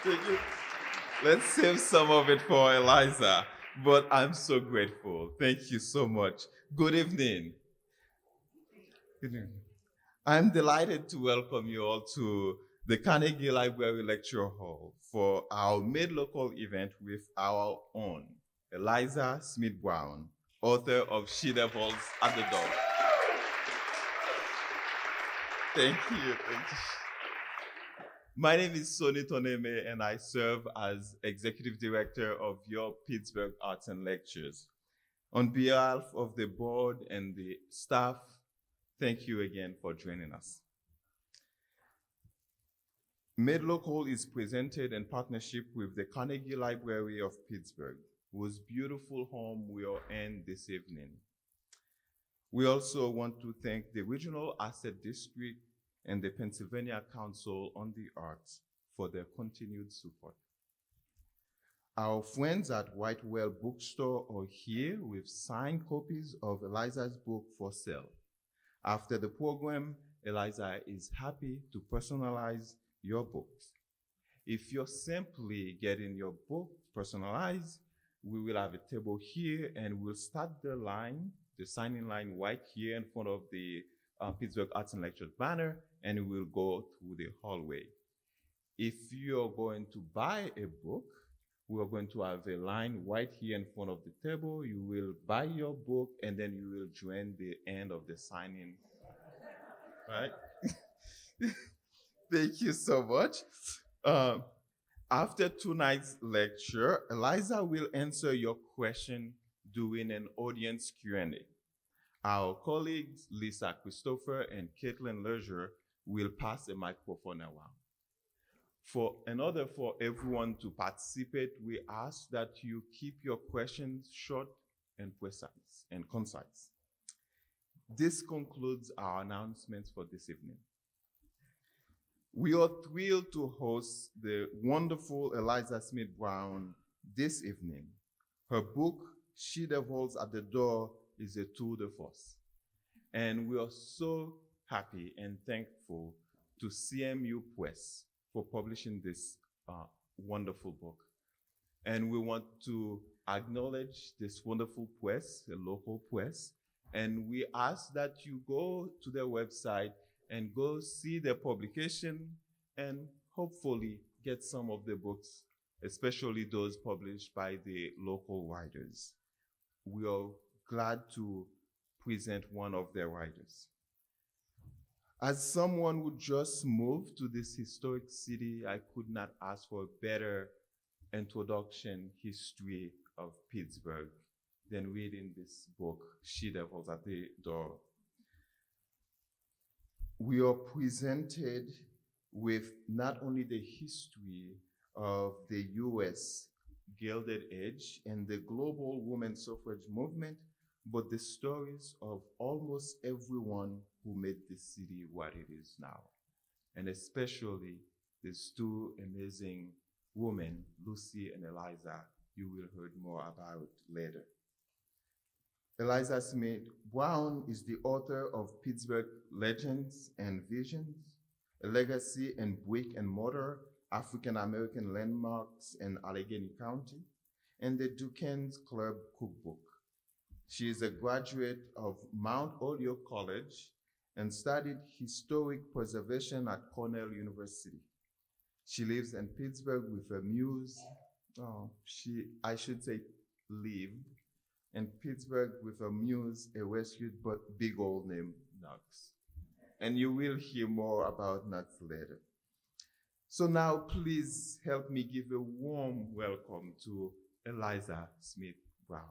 Thank you. Let's save some of it for Eliza. But I'm so grateful. Thank you so much. Good evening. Good evening. I'm delighted to welcome you all to the Carnegie Library Lecture Hall for our Made Local event with our own Eliza Smith Brown, author of She Devils at the Door. Thank you. Thank you. My name is Sonny Toneme, and I serve as Executive Director of your Pittsburgh Arts and Lectures. On behalf of the board and the staff, thank you again for joining us. Made Local is presented in partnership with the Carnegie Library of Pittsburgh, whose beautiful home we are in this evening. We also want to thank the Regional Asset District and the Pennsylvania Council on the Arts for their continued support. Our friends at Whitewell Bookstore are here with signed copies of Eliza's book for sale. After the program, Eliza is happy to personalize your books. If you're simply getting your book personalized, we will have a table here and we'll start the signing line right here in front of the Pittsburgh Arts and Lectures banner, and we'll go through the hallway. If you're going to buy a book, we're going to have a line right here in front of the table. You will buy your book, and then you will join the end of the signing. Right? Thank you so much. After tonight's lecture, Eliza will answer your question during an audience Q&A. Our colleagues, Lisa Christopher and Caitlin Leisure, will pass a microphone around. In order for everyone to participate, we ask that you keep your questions short and precise and concise. This concludes our announcements for this evening. We are thrilled to host the wonderful Eliza Smith Brown this evening. Her book, She Devils at the Door, is a tour de force. And we are so happy and thankful to CMU Press for publishing this wonderful book. And we want to acknowledge this wonderful press, a local press, and we ask that you go to their website and go see their publication and hopefully get some of the books, especially those published by the local writers. We are glad to present one of their writers. As someone who just moved to this historic city, I could not ask for a better introduction history of Pittsburgh than reading this book, She Devils at the Door. We are presented with not only the history of the US Gilded Age and the global women's suffrage movement, but the stories of almost everyone who made this city what it is now, and especially these two amazing women, Lucy and Eliza, you will hear more about later. Eliza Smith Brown is the author of Pittsburgh Legends and Visions, a legacy in brick and mortar African-American landmarks in Allegheny County, and the Duquesne's Club Cookbook. She is a graduate of Mount Holyoke College and studied historic preservation at Cornell University. She lives in Pittsburgh with her muse, I should say lived, in Pittsburgh with her muse, a rescued but big old name, Knox. And you will hear more about Knox later. So now please help me give a warm welcome to Eliza Smith Brown.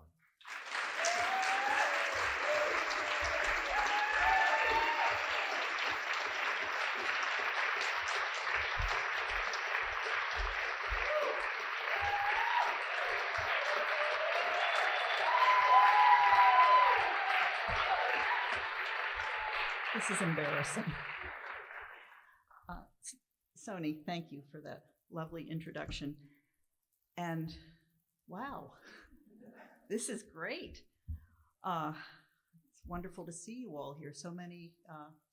This is embarrassing. Sony, thank you for that lovely introduction. And wow, this is great. It's wonderful to see you all here. So many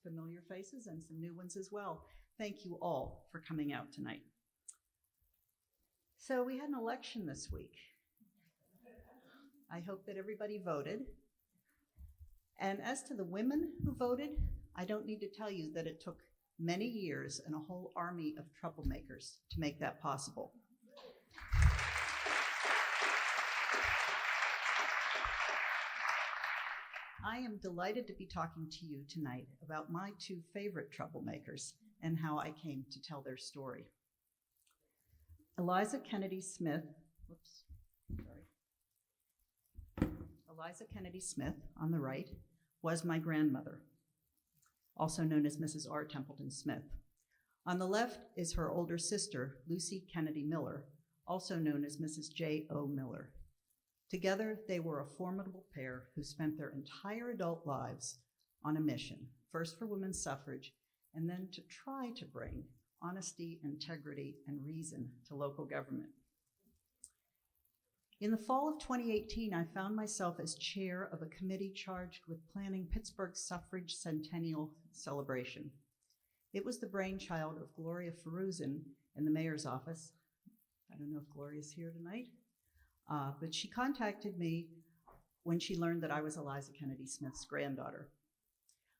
familiar faces and some new ones as well. Thank you all for coming out tonight. So we had an election this week. I hope that everybody voted. And as to the women who voted, I don't need to tell you that it took many years and a whole army of troublemakers to make that possible. I am delighted to be talking to you tonight about my two favorite troublemakers and how I came to tell their story. Eliza Kennedy Smith, Eliza Kennedy Smith, on the right, was my grandmother, also known as Mrs. R. Templeton Smith. On the left is her older sister, Lucy Kennedy Miller, also known as Mrs. J. O. Miller. Together, they were a formidable pair who spent their entire adult lives on a mission, first for women's suffrage, and then to try to bring honesty, integrity, and reason to local government. In the fall of 2018, I found myself as chair of a committee charged with planning Pittsburgh's suffrage centennial celebration. It was the brainchild of Gloria Feruzin in the mayor's office. I don't know if Gloria's here tonight, but she contacted me when she learned that I was Eliza Kennedy Smith's granddaughter.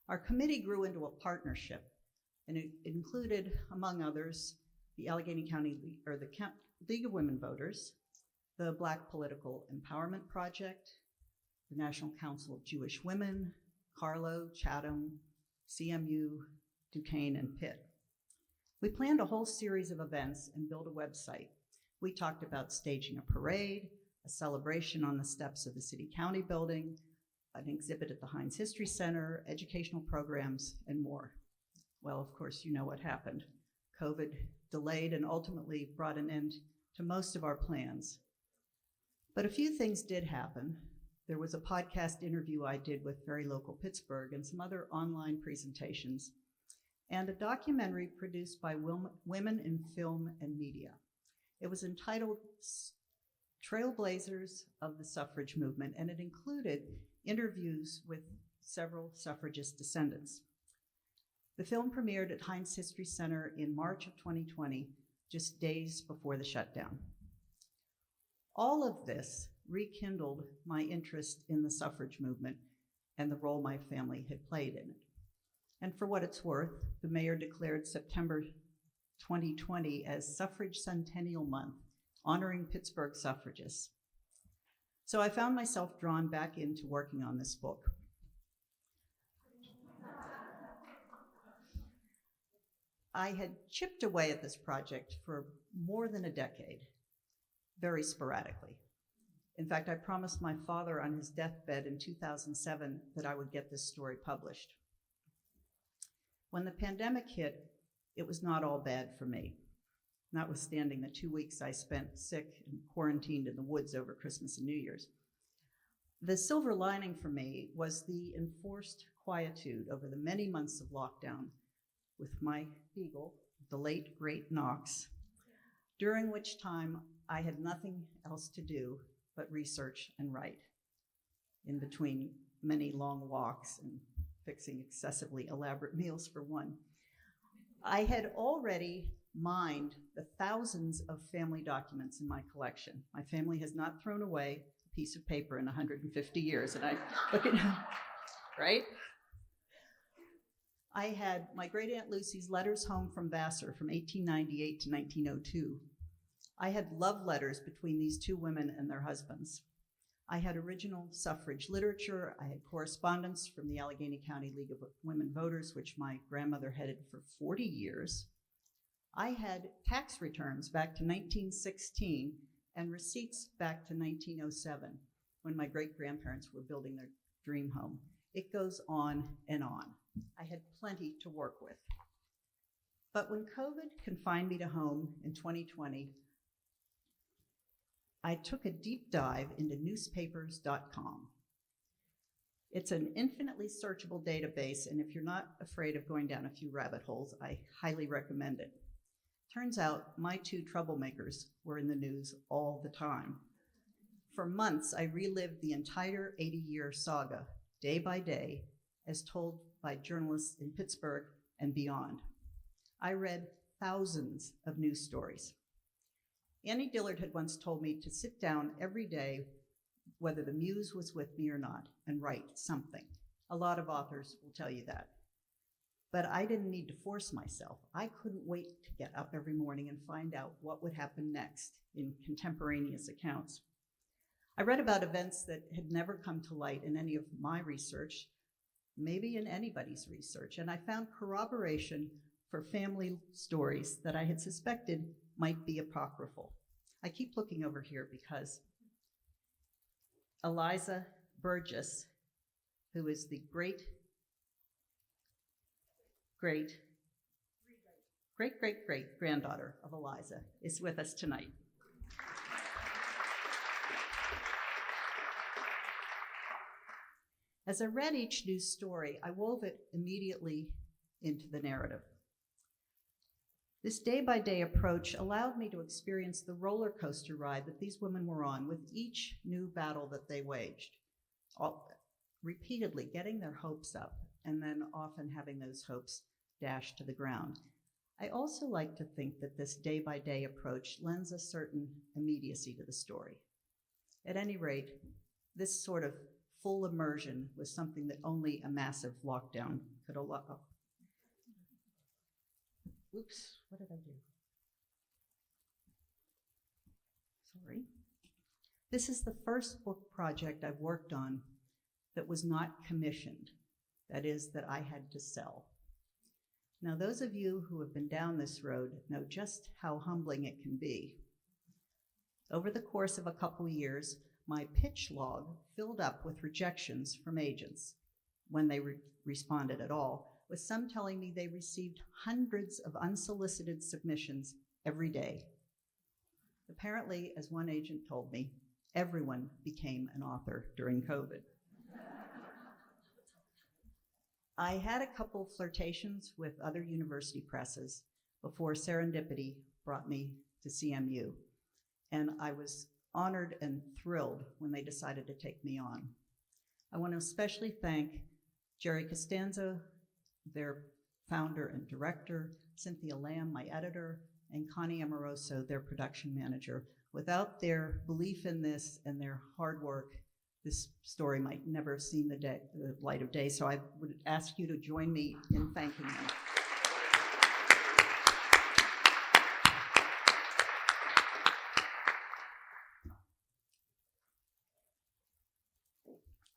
Our committee grew into a partnership, and it included, among others, the Allegheny County, or the League of Women Voters, the Black Political Empowerment Project, the National Council of Jewish Women, Carlow, Chatham, CMU, Duquesne, and Pitt. We planned a whole series of events and built a website. We talked about staging a parade, a celebration on the steps of the city-county building, an exhibit at the Heinz History Center, educational programs, and more. Well, of course, you know what happened. COVID delayed and ultimately brought an end to most of our plans. But a few things did happen. There was a podcast interview I did with Very Local Pittsburgh and some other online presentations, and a documentary produced by Women in Film and Media. It was entitled Trailblazers of the Suffrage Movement, and it included interviews with several suffragist descendants. The film premiered at Heinz History Center in March of 2020, just days before the shutdown. All of this rekindled my interest in the suffrage movement and the role my family had played in it. And for what it's worth, the mayor declared September 2020 as Suffrage Centennial Month, honoring Pittsburgh suffragists. So I found myself drawn back into working on this book. I had chipped away at this project for more than a decade, very sporadically. In fact, I promised my father on his deathbed in 2007 that I would get this story published. When the pandemic hit, it was not all bad for me, notwithstanding the 2 weeks I spent sick and quarantined in the woods over Christmas and New Year's. The silver lining for me was the enforced quietude over the many months of lockdown with my beagle, the late, great Knox, during which time I had nothing else to do but research and write, in between many long walks and fixing excessively elaborate meals for one. I had already mined the thousands of family documents in my collection. My family has not thrown away a piece of paper in 150 years, and I look at right? I had my great Aunt Lucy's letters home from Vassar from 1898 to 1902. I had love letters between these two women and their husbands. I had original suffrage literature. I had correspondence from the Allegheny County League of Women Voters, which my grandmother headed for 40 years. I had tax returns back to 1916 and receipts back to 1907, when my great-grandparents were building their dream home. It goes on and on. I had plenty to work with. But when COVID confined me to home in 2020, I took a deep dive into newspapers.com. It's an infinitely searchable database, and if you're not afraid of going down a few rabbit holes, I highly recommend it. Turns out my two troublemakers were in the news all the time. For months, I relived the entire 80-year saga, day by day, as told by journalists in Pittsburgh and beyond. I read thousands of news stories. Annie Dillard had once told me to sit down every day, whether the muse was with me or not, and write something. A lot of authors will tell you that. But I didn't need to force myself. I couldn't wait to get up every morning and find out what would happen next in contemporaneous accounts. I read about events that had never come to light in any of my research, maybe in anybody's research, and I found corroboration for family stories that I had suspected might be apocryphal. I keep looking over here because Eliza Burgess, who is the great granddaughter of Eliza, is with us tonight. As I read each news story, I wove it immediately into the narrative. This day-by-day approach allowed me to experience the roller coaster ride that these women were on with each new battle that they waged, repeatedly getting their hopes up and then often having those hopes dashed to the ground. I also like to think that this day-by-day approach lends a certain immediacy to the story. At any rate, this sort of full immersion was something that only a massive lockdown could allow. Oops, what did I do? Sorry. This is the first book project I've worked on that was not commissioned. That is, that I had to sell. Now, those of you who have been down this road know just how humbling it can be. Over the course of a couple years, my pitch log filled up with rejections from agents, when they responded at all, with some telling me they received hundreds of unsolicited submissions every day. Apparently, as one agent told me, everyone became an author during COVID. I had a couple flirtations with other university presses before serendipity brought me to CMU, and I was honored and thrilled when they decided to take me on. I want to especially thank Jerry Costanzo, their founder and director, Cynthia Lamb, my editor, and Connie Amoroso, their production manager. Without their belief in this and their hard work, this story might never have seen the light of day, so I would ask you to join me in thanking them.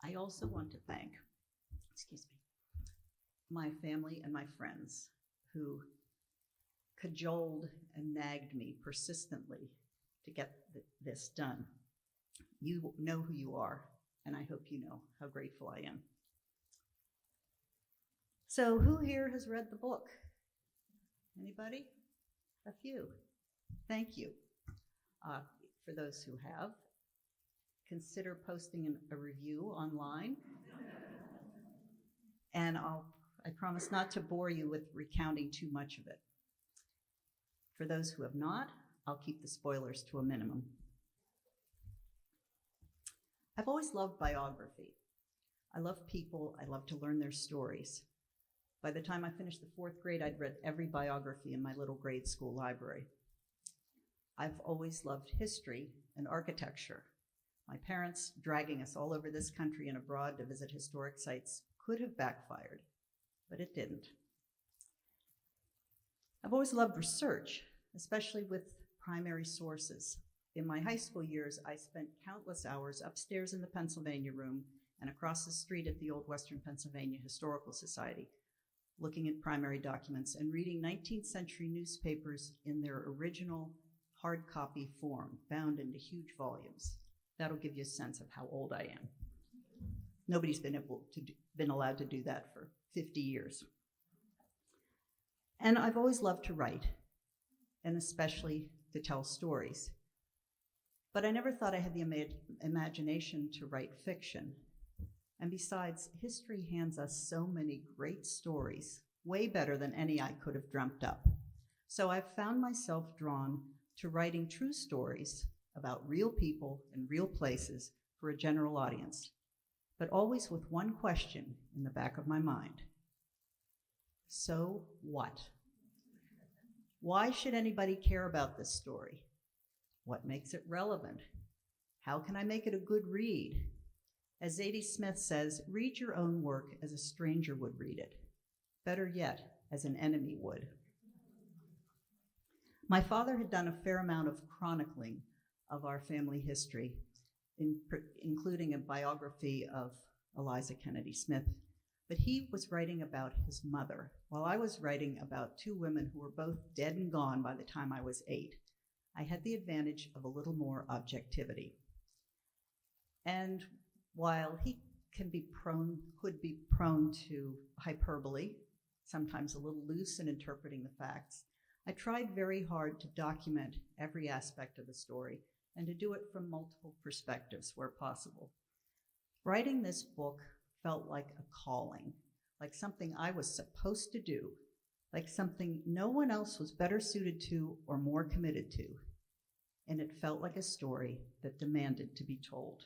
I also want to thank, my family and my friends who cajoled and nagged me persistently to get this done. You know who you are, and I hope you know how grateful I am. So who here has read the book? Anybody? A few. Thank you. For those who have, consider posting a review online. And I promise not to bore you with recounting too much of it. For those who have not, I'll keep the spoilers to a minimum. I've always loved biography. I love people. I love to learn their stories. By the time I finished the 4th grade, I'd read every biography in my little grade school library. I've always loved history and architecture. My parents dragging us all over this country and abroad to visit historic sites could have backfired, but it didn't. I've always loved research, especially with primary sources. In my high school years, I spent countless hours upstairs in the Pennsylvania room and across the street at the Old Western Pennsylvania Historical Society, looking at primary documents and reading 19th century newspapers in their original hard copy form, bound into huge volumes. That'll give you a sense of how old I am. Nobody's been allowed to do that for 50 years. And I've always loved to write, and especially to tell stories. But I never thought I had the imagination to write fiction. And besides, history hands us so many great stories, way better than any I could have dreamt up. So I've found myself drawn to writing true stories about real people and real places for a general audience, but always with one question in the back of my mind. So what? Why should anybody care about this story? What makes it relevant? How can I make it a good read? As Zadie Smith says, read your own work as a stranger would read it. Better yet, as an enemy would. My father had done a fair amount of chronicling of our family history, including a biography of Eliza Kennedy Smith, but he was writing about his mother, while I was writing about two women who were both dead and gone by the time I was 8. I had the advantage of a little more objectivity. And while he could be prone to hyperbole, sometimes a little loose in interpreting the facts, I tried very hard to document every aspect of the story and to do it from multiple perspectives where possible. Writing this book felt like a calling, like something I was supposed to do, like something no one else was better suited to or more committed to. And it felt like a story that demanded to be told.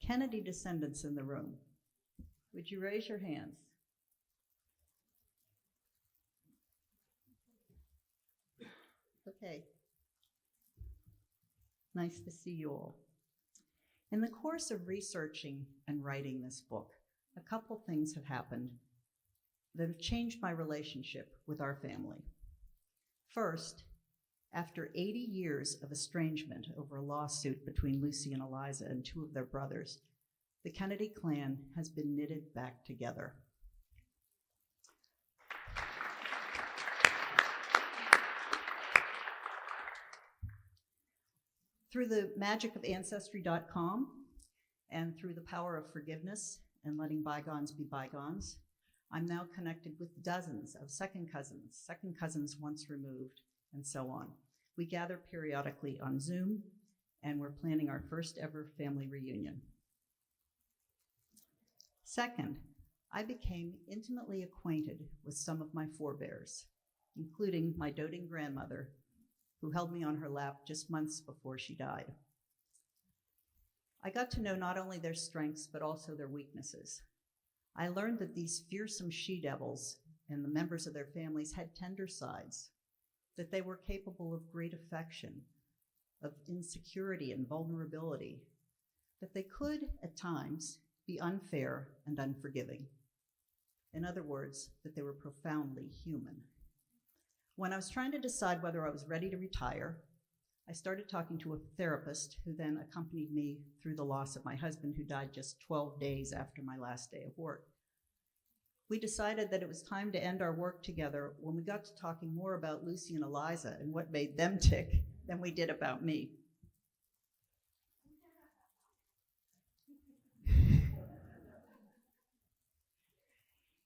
Kennedy descendants in the room, would you raise your hands? Okay. Nice to see you all. In the course of researching and writing this book, a couple things have happened that have changed my relationship with our family. First, after 80 years of estrangement over a lawsuit between Lucy and Eliza and two of their brothers, the Kennedy clan has been knitted back together. Through the magic of Ancestry.com and through the power of forgiveness and letting bygones be bygones, I'm now connected with dozens of second cousins once removed, and so on. We gather periodically on Zoom, and we're planning our first ever family reunion. Second, I became intimately acquainted with some of my forebears, including my doting grandmother, who held me on her lap just months before she died. I got to know not only their strengths, but also their weaknesses. I learned that these fearsome she-devils and the members of their families had tender sides, that they were capable of great affection, of insecurity and vulnerability, that they could, at times, be unfair and unforgiving. In other words, that they were profoundly human. When I was trying to decide whether I was ready to retire, I started talking to a therapist who then accompanied me through the loss of my husband, who died just 12 days after my last day of work. We decided that it was time to end our work together when we got to talking more about Lucy and Eliza and what made them tick than we did about me.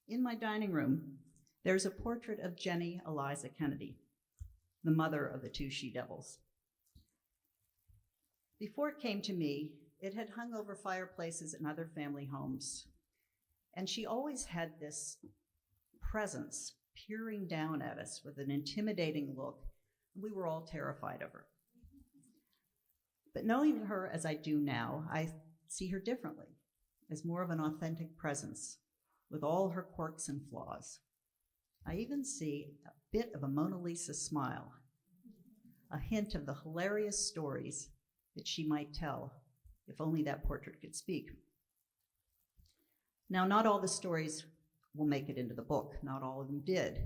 In my dining room, there's a portrait of Jenny Eliza Kennedy, the mother of the two she-devils. Before it came to me, it had hung over fireplaces in other family homes, and she always had this presence peering down at us with an intimidating look. We were all terrified of her. But knowing her as I do now, I see her differently, as more of an authentic presence, with all her quirks and flaws. I even see a bit of a Mona Lisa smile, a hint of the hilarious stories that she might tell, if only that portrait could speak. Now, not all the stories will make it into the book. Not all of them did.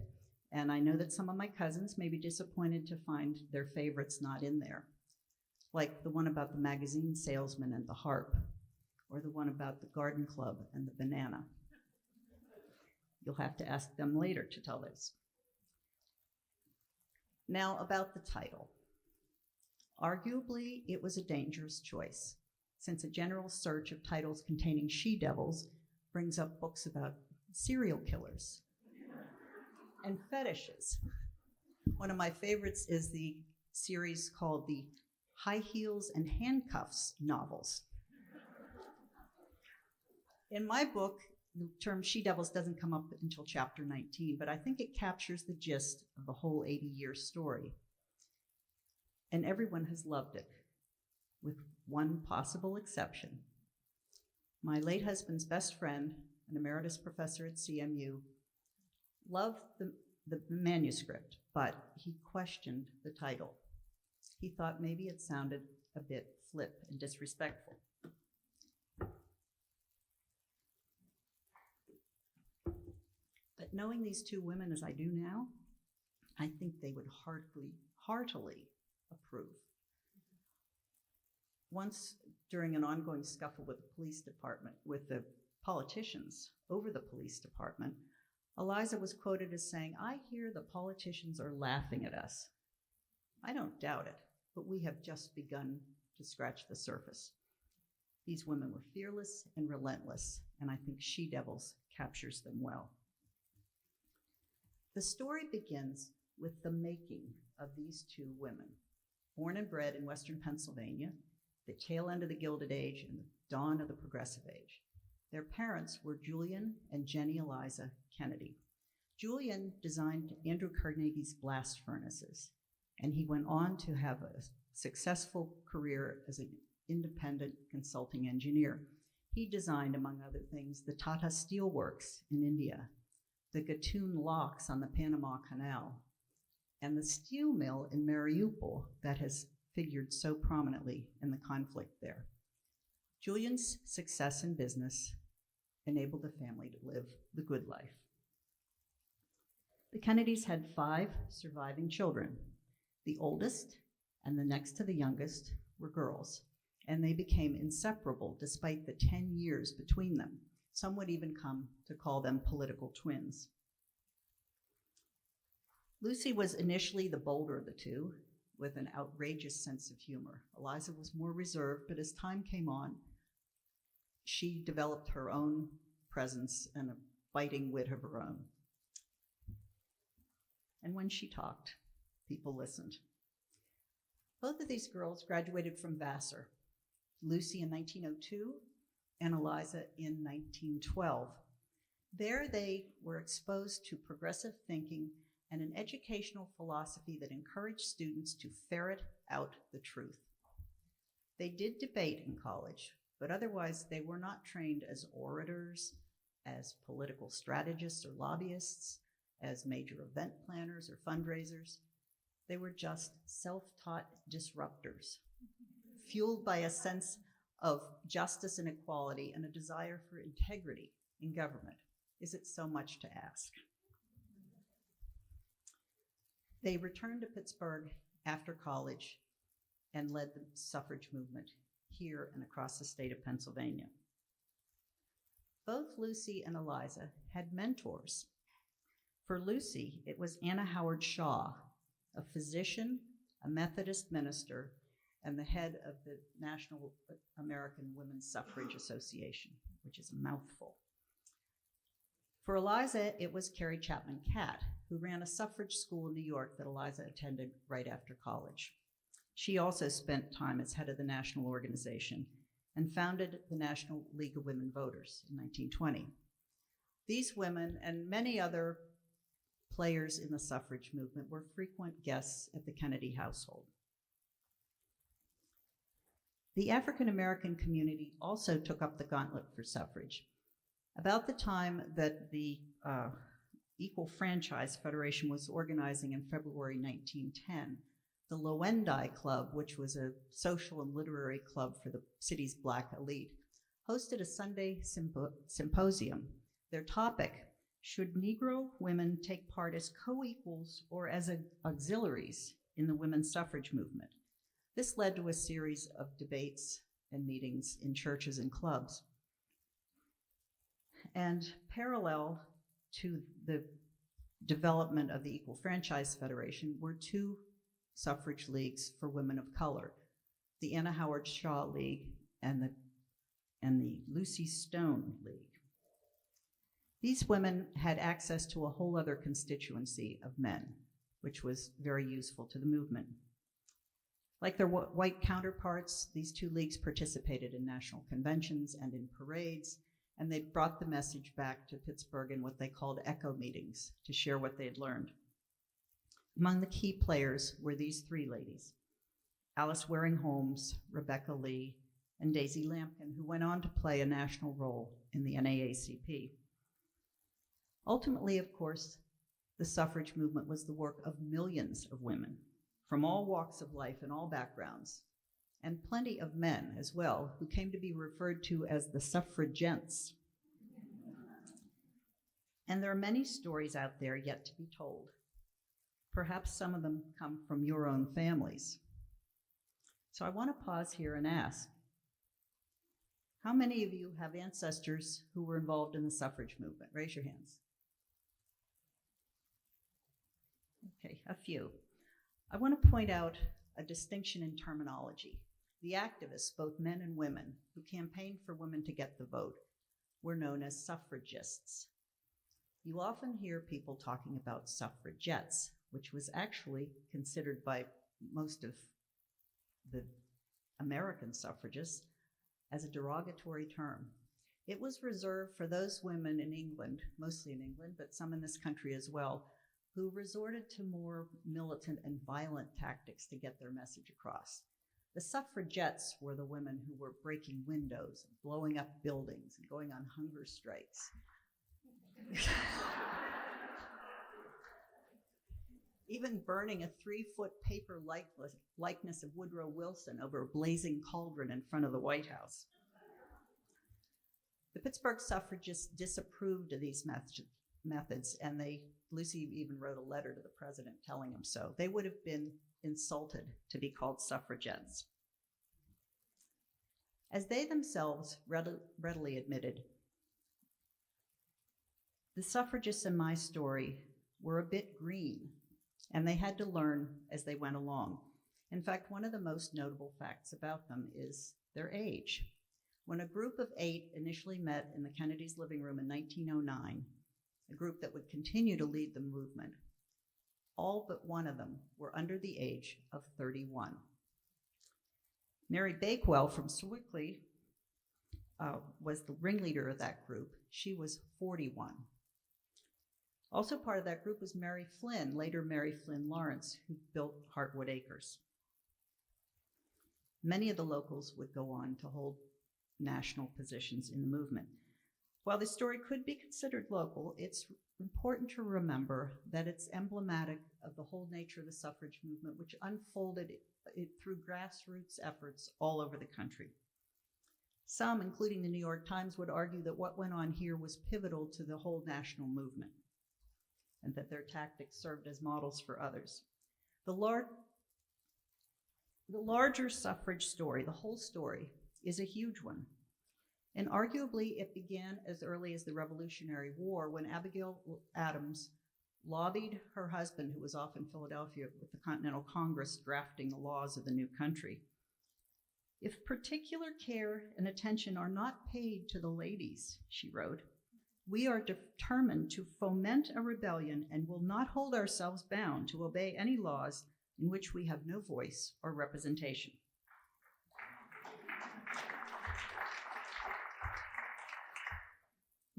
And I know that some of my cousins may be disappointed to find their favorites not in there, like the one about the magazine salesman and the harp, or the one about the garden club and the banana. You'll have to ask them later to tell this. Now, about the title. Arguably, it was a dangerous choice, since a general search of titles containing she-devils brings up books about serial killers and fetishes. One of my favorites is the series called the High Heels and Handcuffs novels. In my book, the term she-devils doesn't come up until chapter 19, but I think it captures the gist of the whole 80-year story. And everyone has loved it, with one possible exception. My late husband's best friend, an emeritus professor at CMU, loved the manuscript, but he questioned the title. He thought maybe it sounded a bit flip and disrespectful. But knowing these two women as I do now, I think they would heartily approve. Once, during an ongoing scuffle with the police department, with the politicians over the police department, Eliza was quoted as saying, "I hear the politicians are laughing at us. I don't doubt it, but we have just begun to scratch the surface." These women were fearless and relentless, and I think She-Devils captures them well. The story begins with the making of these two women. Born and bred in Western Pennsylvania, the tail end of the Gilded Age and the dawn of the Progressive Age. Their parents were Julian and Jenny Eliza Kennedy. Julian designed Andrew Carnegie's blast furnaces, and he went on to have a successful career as an independent consulting engineer. He designed, among other things, the Tata Steel Works in India, the Gatun locks on the Panama Canal, and the steel mill in Mariupol that has figured so prominently in the conflict there. Julian's success in business enabled the family to live the good life. The Kennedys had 5 surviving children. The oldest and the next to the youngest were girls, and they became inseparable despite the 10 years between them. Some would even come to call them political twins. Lucy was initially the bolder of the two, with an outrageous sense of humor. Eliza was more reserved, but as time came on, she developed her own presence and a biting wit of her own. And when she talked, people listened. Both of these girls graduated from Vassar, Lucy in 1902 and Eliza in 1912. There they were exposed to progressive thinking and an educational philosophy that encouraged students to ferret out the truth. They did debate in college, but otherwise they were not trained as orators, as political strategists or lobbyists, as major event planners or fundraisers. They were just self-taught disruptors, fueled by a sense of justice and equality and a desire for integrity in government. Is it so much to ask? They returned to Pittsburgh after college and led the suffrage movement here and across the state of Pennsylvania. Both Lucy and Eliza had mentors. For Lucy, it was Anna Howard Shaw, a physician, a Methodist minister, and the head of the National American Women's Suffrage Association, which is a mouthful. For Eliza, it was Carrie Chapman Catt, who ran a suffrage school in New York that Eliza attended right after college. She also spent time as head of the national organization and founded the National League of Women Voters in 1920. These women and many other players in the suffrage movement were frequent guests at the Kennedy household. The African American community also took up the gauntlet for suffrage. About the time that the Equal Franchise Federation was organizing in February 1910, the Loendi Club, which was a social and literary club for the city's Black elite, hosted a Sunday symposium. Their topic, should Negro women take part as co-equals or as auxiliaries in the women's suffrage movement? This led to a series of debates and meetings in churches and clubs. And parallel to the development of the Equal Franchise Federation were 2 suffrage leagues for women of color, the Anna Howard Shaw League and the Lucy Stone League. These women had access to a whole other constituency of men, which was very useful to the movement. Like their white counterparts, these 2 leagues participated in national conventions and in parades, and they brought the message back to Pittsburgh in what they called echo meetings to share what they had learned. Among the key players were these 3 ladies, Alice Waring Holmes, Rebecca Lee, and Daisy Lampkin, who went on to play a national role in the NAACP. Ultimately, of course, the suffrage movement was the work of millions of women from all walks of life and all backgrounds, and plenty of men as well, who came to be referred to as the suffragettes. And there are many stories out there yet to be told. Perhaps some of them come from your own families. So I want to pause here and ask, how many of you have ancestors who were involved in the suffrage movement? Raise your hands. Okay, a few. I want to point out a distinction in terminology. The activists, both men and women, who campaigned for women to get the vote, were known as suffragists. You often hear people talking about suffragettes, which was actually considered by most of the American suffragists as a derogatory term. It was reserved for those women in England, mostly in England, but some in this country as well, who resorted to more militant and violent tactics to get their message across. The suffragettes were the women who were breaking windows, blowing up buildings, and going on hunger strikes. Even burning a 3-foot paper likeness of Woodrow Wilson over a blazing cauldron in front of the White House. The Pittsburgh suffragists disapproved of these methods, and Lucy even wrote a letter to the president telling him so. They would have been insulted to be called suffragettes. As they themselves readily admitted, the suffragists in my story were a bit green, and they had to learn as they went along. In fact, one of the most notable facts about them is their age. When a group of 8 initially met in the Kennedy's living room in 1909, a group that would continue to lead the movement, all but one of them were under the age of 31. Mary Bakewell from Sewickley was the ringleader of that group. She was 41. Also part of that group was Mary Flynn, later Mary Flynn Lawrence, who built Heartwood Acres. Many of the locals would go on to hold national positions in the movement. While this story could be considered local, it's important to remember that it's emblematic of the whole nature of the suffrage movement, which unfolded through grassroots efforts all over the country. Some, including the New York Times, would argue that what went on here was pivotal to the whole national movement, and that their tactics served as models for others. The larger suffrage story, the whole story, is a huge one. And arguably, it began as early as the Revolutionary War, when Abigail Adams lobbied her husband, who was off in Philadelphia with the Continental Congress, drafting the laws of the new country. If particular care and attention are not paid to the ladies, she wrote, we are determined to foment a rebellion and will not hold ourselves bound to obey any laws in which we have no voice or representation.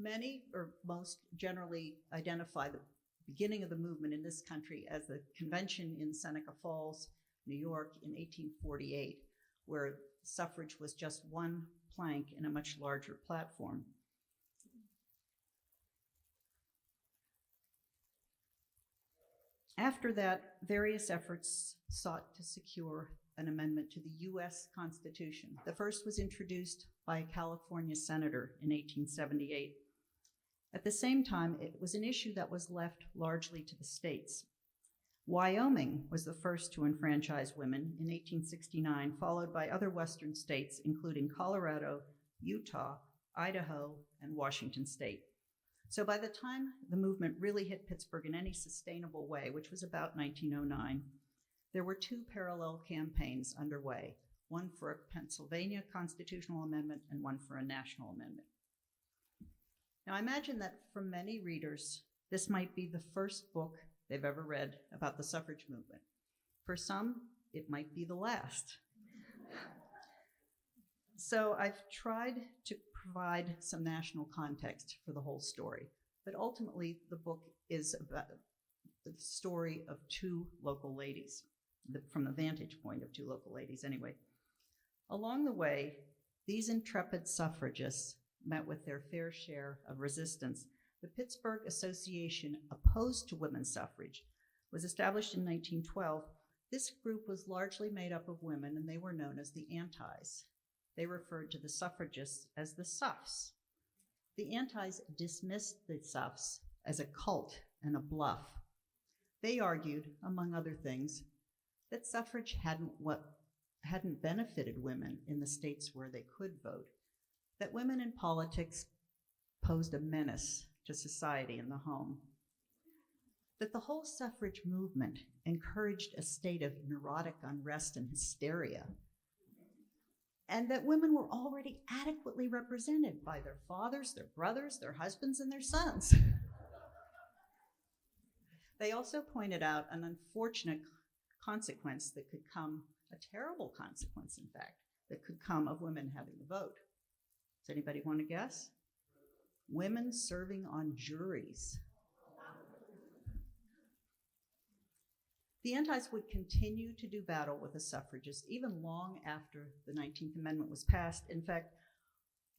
Many, or most generally, identify the beginning of the movement in this country as the convention in Seneca Falls, New York in 1848, where suffrage was just one plank in a much larger platform. After that, various efforts sought to secure an amendment to the U.S. Constitution. The first was introduced by a California senator in 1878. At the same time, it was an issue that was left largely to the states. Wyoming was the first to enfranchise women in 1869, followed by other Western states, including Colorado, Utah, Idaho, and Washington State. So by the time the movement really hit Pittsburgh in any sustainable way, which was about 1909, there were 2 parallel campaigns underway, one for a Pennsylvania constitutional amendment and one for a national amendment. Now, I imagine that for many readers, this might be the first book they've ever read about the suffrage movement. For some, it might be the last. So I've tried to provide some national context for the whole story, but ultimately the book is about the story of 2 local ladies, from the vantage point of 2 local ladies anyway. Along the way, these intrepid suffragists met with their fair share of resistance. The Pittsburgh Association Opposed to Women's Suffrage was established in 1912 This group was largely made up of women, and they were known as the antis. They referred to the suffragists as the suffs. The antis dismissed the suffs as a cult and a bluff. They argued, among other things, that suffrage hadn't benefited women in the states where they could vote, that women in politics posed a menace to society and the home, that the whole suffrage movement encouraged a state of neurotic unrest and hysteria, and that women were already adequately represented by their fathers, their brothers, their husbands, and their sons. They also pointed out an unfortunate consequence that could come, a terrible consequence, in fact, that could come of women having the vote. Does anybody want to guess? Women serving on juries. The antis would continue to do battle with the suffragists even long after the 19th Amendment was passed. In fact,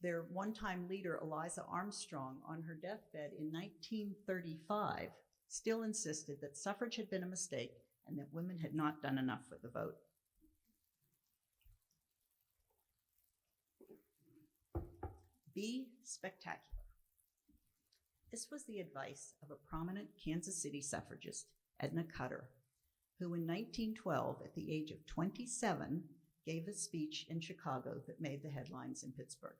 their one-time leader, Eliza Armstrong, on her deathbed in 1935, still insisted that suffrage had been a mistake and that women had not done enough for the vote. Be spectacular. This was the advice of a prominent Kansas City suffragist, Edna Cutter, who in 1912, at the age of 27, gave a speech in Chicago that made the headlines in Pittsburgh.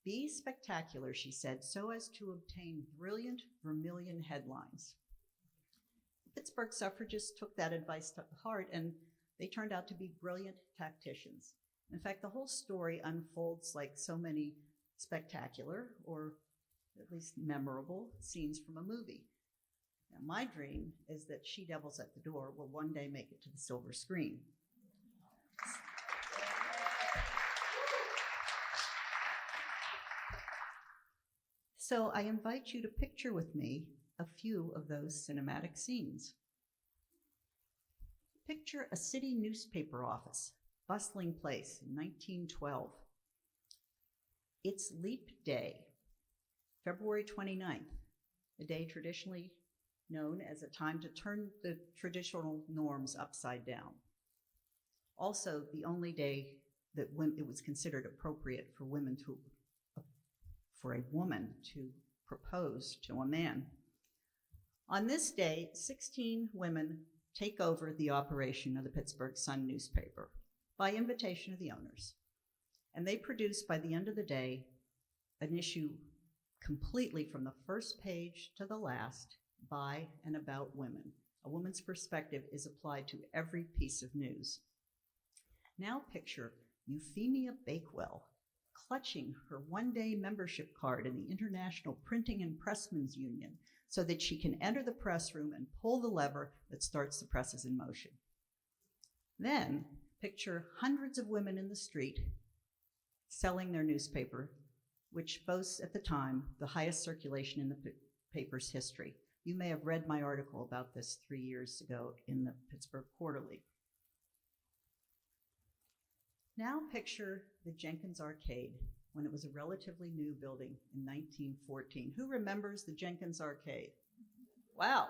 Be spectacular, she said, so as to obtain brilliant vermilion headlines. Pittsburgh suffragists took that advice to heart, and they turned out to be brilliant tacticians. In fact, the whole story unfolds like so many spectacular, or at least memorable, scenes from a movie. Now, my dream is that She Devils at the Door will one day make it to the silver screen. So I invite you to picture with me a few of those cinematic scenes. Picture a city newspaper office, bustling place in 1912. It's Leap Day, February 29th, a day traditionally known as a time to turn the traditional norms upside down. Also, the only day that it was considered appropriate for a woman to propose to a man. On this day, 16 women take over the operation of the Pittsburgh Sun newspaper by invitation of the owners. And they produce, by the end of the day, an issue completely from the first page to the last by and about women. A woman's perspective is applied to every piece of news. Now picture Euphemia Bakewell clutching her one-day membership card in the International Printing and Pressmen's Union so that she can enter the press room and pull the lever that starts the presses in motion. Then picture hundreds of women in the street selling their newspaper, which boasts at the time the highest circulation in the paper's history. You may have read my article about this 3 years ago in the Pittsburgh Quarterly. Now picture the Jenkins Arcade when it was a relatively new building in 1914. Who remembers the Jenkins Arcade? Wow,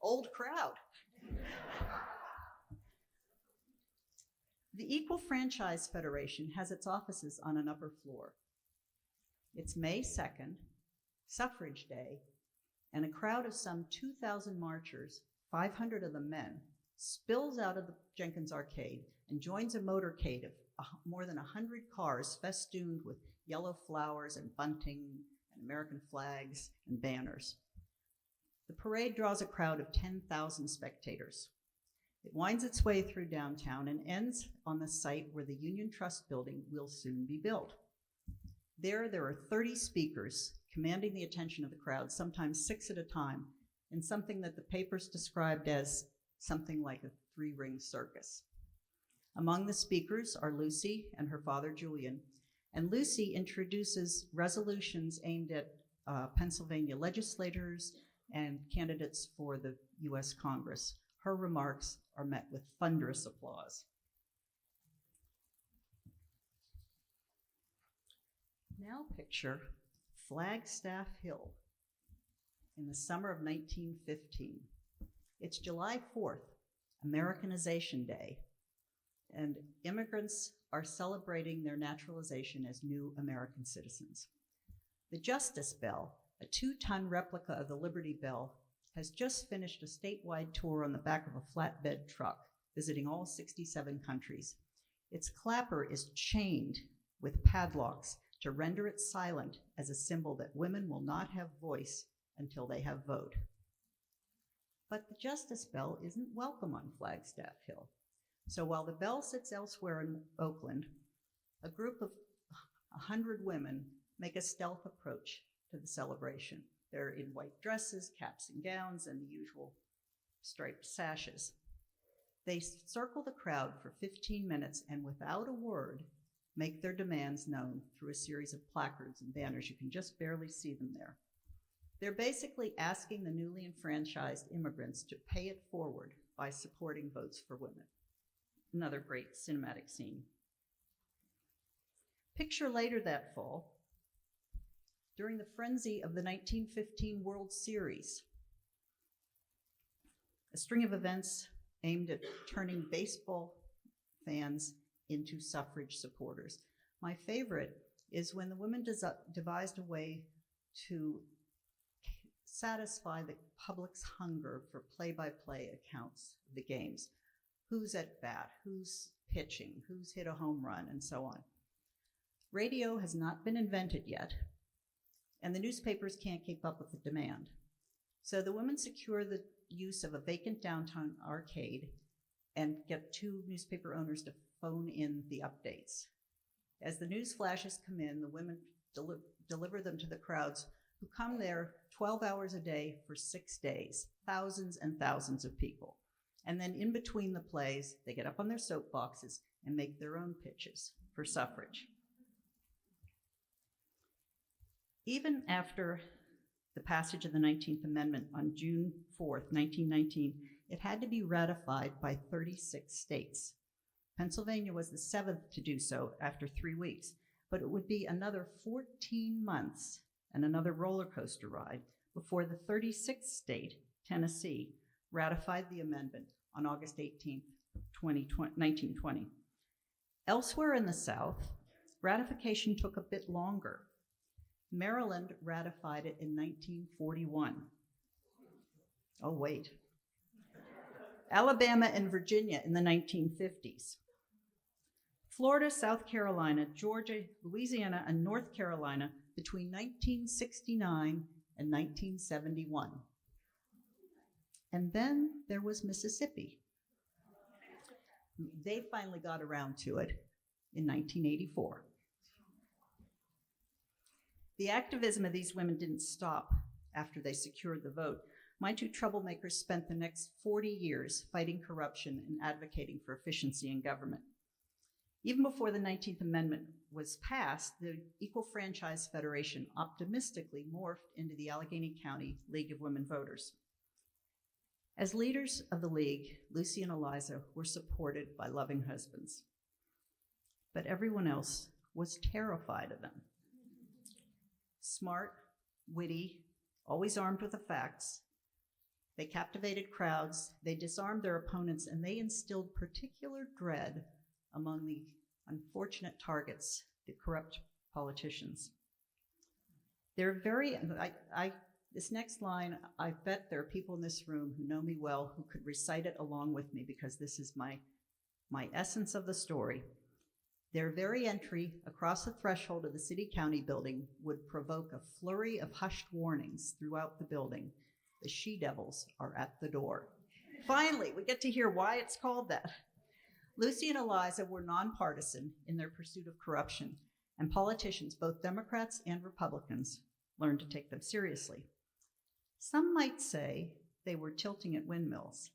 old crowd. The Equal Franchise Federation has its offices on an upper floor. It's May 2nd, Suffrage Day, and a crowd of some 2,000 marchers, 500 of them men, spills out of the Jenkins Arcade and joins a motorcade of more than 100 cars festooned with yellow flowers and bunting and American flags and banners. The parade draws a crowd of 10,000 spectators. It winds its way through downtown and ends on the site where the Union Trust building will soon be built. There are 30 speakers commanding the attention of the crowd, sometimes 6 at a time, in something that the papers described as something like a 3-ring circus. Among the speakers are Lucy and her father Julian, and Lucy introduces resolutions aimed at Pennsylvania legislators and candidates for the US Congress. Her remarks are met with thunderous applause. Now picture Flagstaff Hill in the summer of 1915. It's July 4th, Americanization Day, and immigrants are celebrating their naturalization as new American citizens. The Justice Bell, a 2-ton replica of the Liberty Bell, has just finished a statewide tour on the back of a flatbed truck, visiting all 67 countries. Its clapper is chained with padlocks to render it silent as a symbol that women will not have voice until they have vote. But the Justice Bell isn't welcome on Flagstaff Hill. So while the bell sits elsewhere in Oakland, a group of 100 women make a stealth approach to the celebration. They're in white dresses, caps and gowns, and the usual striped sashes. They circle the crowd for 15 minutes and without a word, make their demands known through a series of placards and banners. You can just barely see them there. They're basically asking the newly enfranchised immigrants to pay it forward by supporting votes for women. Another great cinematic scene. Picture later that fall, during the frenzy of the 1915 World Series, a string of events aimed at turning baseball fans into suffrage supporters. My favorite is when the women devised a way to satisfy the public's hunger for play-by-play accounts of the games. Who's at bat, who's pitching, who's hit a home run, and so on. Radio has not been invented yet, and the newspapers can't keep up with the demand. So the women secure the use of a vacant downtown arcade and get 2 newspaper owners to phone in the updates. As the news flashes come in, the women deliver them to the crowds who come there 12 hours a day for 6 days, thousands and thousands of people. And then in between the plays, they get up on their soapboxes and make their own pitches for suffrage. Even after the passage of the 19th Amendment on June 4th, 1919, it had to be ratified by 36 states. Pennsylvania was the 7th to do so after 3 weeks, but it would be another 14 months and another roller coaster ride before the 36th state, Tennessee, ratified the amendment on August 18th, 1920. Elsewhere in the South, ratification took a bit longer. Maryland ratified it in 1941. Oh, wait. Alabama and Virginia in the 1950s. Florida, South Carolina, Georgia, Louisiana, and North Carolina between 1969 and 1971. And then there was Mississippi. They finally got around to it in 1984. The activism of these women didn't stop after they secured the vote. My 2 troublemakers spent the next 40 years fighting corruption and advocating for efficiency in government. Even before the 19th Amendment was passed, the Equal Franchise Federation optimistically morphed into the Allegheny County League of Women Voters. As leaders of the League, Lucy and Eliza were supported by loving husbands, but everyone else was terrified of them. Smart, witty, always armed with the facts, they captivated crowds, they disarmed their opponents, and they instilled particular dread among the unfortunate targets, the corrupt politicians. They're very, this next line, I bet there are people in this room who know me well who could recite it along with me because this is my essence of the story. Their very entry across the threshold of the city-county building would provoke a flurry of hushed warnings throughout the building. The she-devils are at the door. Finally, we get to hear why it's called that. Lucy and Eliza were nonpartisan in their pursuit of corruption, and politicians, both Democrats and Republicans, learned to take them seriously. Some might say they were tilting at windmills,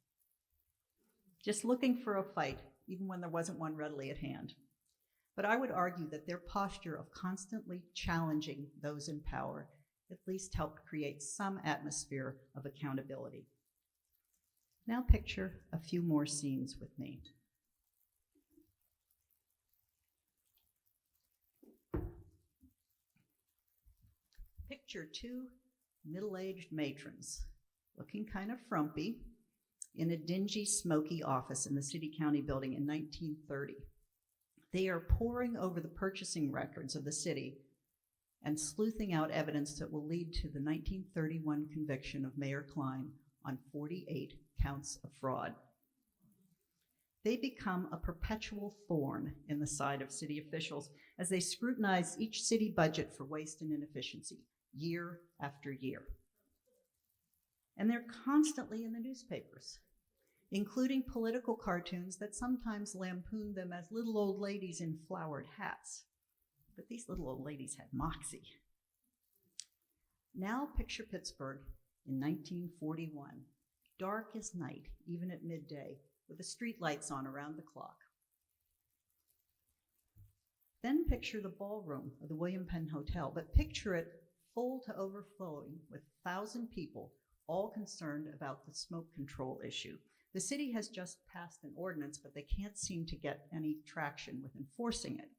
just looking for a fight, even when there wasn't one readily at hand. But I would argue that their posture of constantly challenging those in power at least helped create some atmosphere of accountability. Now picture a few more scenes with me. Picture 2 middle-aged matrons, looking kind of frumpy, in a dingy, smoky office in the City County building in 1930. They are poring over the purchasing records of the city and sleuthing out evidence that will lead to the 1931 conviction of Mayor Klein on 48 counts of fraud. They become a perpetual thorn in the side of city officials as they scrutinize each city budget for waste and inefficiency, year after year. And they're constantly in the newspapers, including political cartoons that sometimes lampoon them as little old ladies in flowered hats. But these little old ladies had moxie. Now picture Pittsburgh in 1941, dark as night, even at midday, with the street lights on around the clock. Then picture the ballroom of the William Penn Hotel, but picture it full to overflowing with 1,000 people, all concerned about the smoke control issue. The city has just passed an ordinance, but they can't seem to get any traction with enforcing it.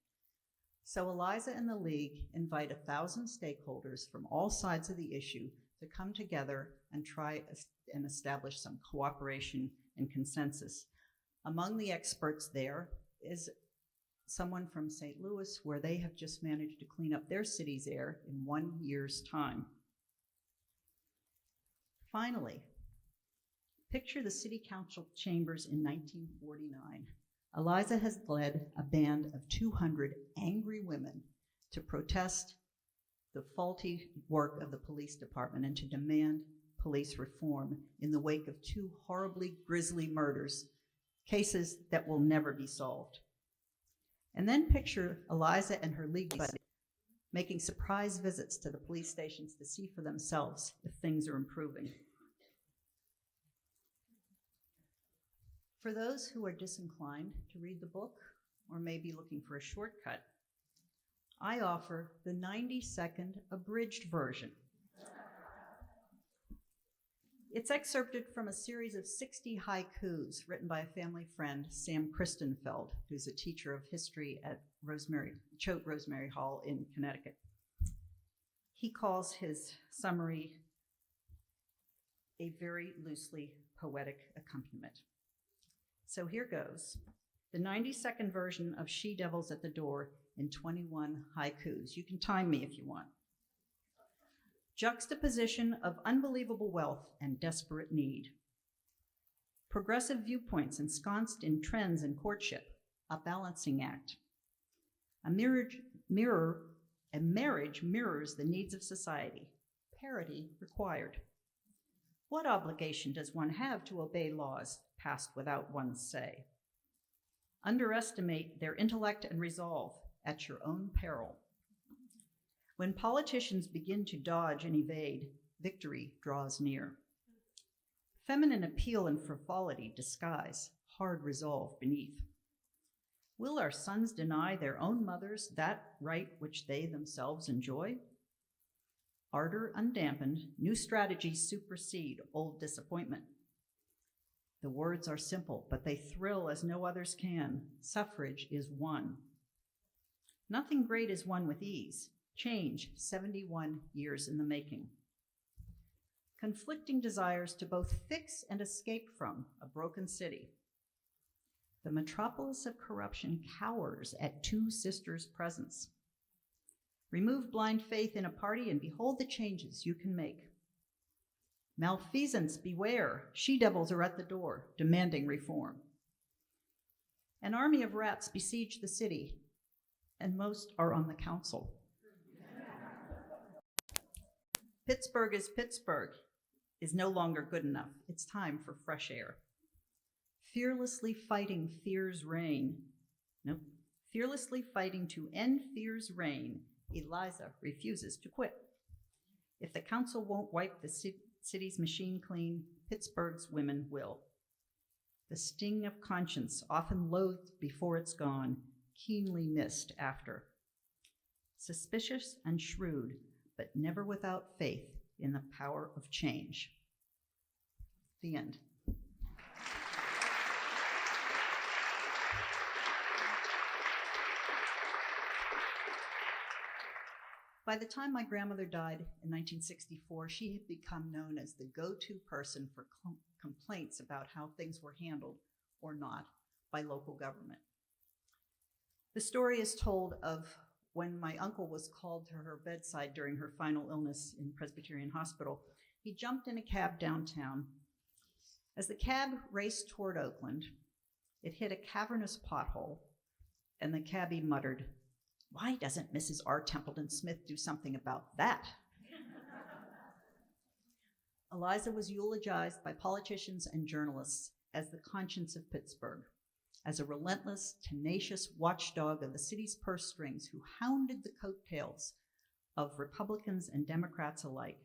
So Eliza and the League invite 1,000 stakeholders from all sides of the issue to come together and try and establish some cooperation and consensus. Among the experts there is someone from St. Louis, where they have just managed to clean up their city's air in 1 year's time. Finally, picture the city council chambers in 1949. Eliza has led a band of 200 angry women to protest the faulty work of the police department and to demand police reform in the wake of 2 horribly grisly murders, cases that will never be solved. And then picture Eliza and her league buddies making surprise visits to the police stations to see for themselves if things are improving. For those who are disinclined to read the book or may be looking for a shortcut, I offer the 90-second abridged version. It's excerpted from a series of 60 haikus written by a family friend, Sam Christenfeld, who's a teacher of history at Choate Rosemary Hall in Connecticut. He calls his summary a very loosely poetic accompaniment. So here goes, the 90-second version of She-Devils at the Door in 21 haikus. You can time me if you want. Juxtaposition of unbelievable wealth and desperate need. Progressive viewpoints ensconced in trends and courtship, a balancing act. A marriage mirrors the needs of society, parity required. What obligation does one have to obey laws passed without one's say? Underestimate their intellect and resolve at your own peril. When politicians begin to dodge and evade, victory draws near. Feminine appeal and frivolity disguise hard resolve beneath. Will our sons deny their own mothers that right which they themselves enjoy? Ardor undampened, new strategies supersede old disappointment. The words are simple, but they thrill as no others can. Suffrage is won. Nothing great is won with ease. Change, 71 years in the making. Conflicting desires to both fix and escape from a broken city. The metropolis of corruption cowers at 2 sisters' presence. Remove blind faith in a party and behold the changes you can make. Malfeasance, beware. She-devils are at the door, demanding reform. An army of rats besiege the city, and most are on the council. Pittsburgh is no longer good enough. It's time for fresh air. Fearlessly fighting fear's reign. Fearlessly fighting to end fear's reign, Eliza refuses to quit. If the council won't wipe the city's machine clean, Pittsburgh's women will. The sting of conscience, often loathed before it's gone, keenly missed after. Suspicious and shrewd, but never without faith in the power of change. The end. By the time my grandmother died in 1964, she had become known as the go-to person for complaints about how things were handled or not by local government. The story is told of when my uncle was called to her bedside during her final illness in Presbyterian Hospital. He jumped in a cab downtown. As the cab raced toward Oakland, it hit a cavernous pothole, and the cabbie muttered, "Why doesn't Mrs. R. Templeton Smith do something about that?" Eliza was eulogized by politicians and journalists as the conscience of Pittsburgh, as a relentless, tenacious watchdog of the city's purse strings who hounded the coattails of Republicans and Democrats alike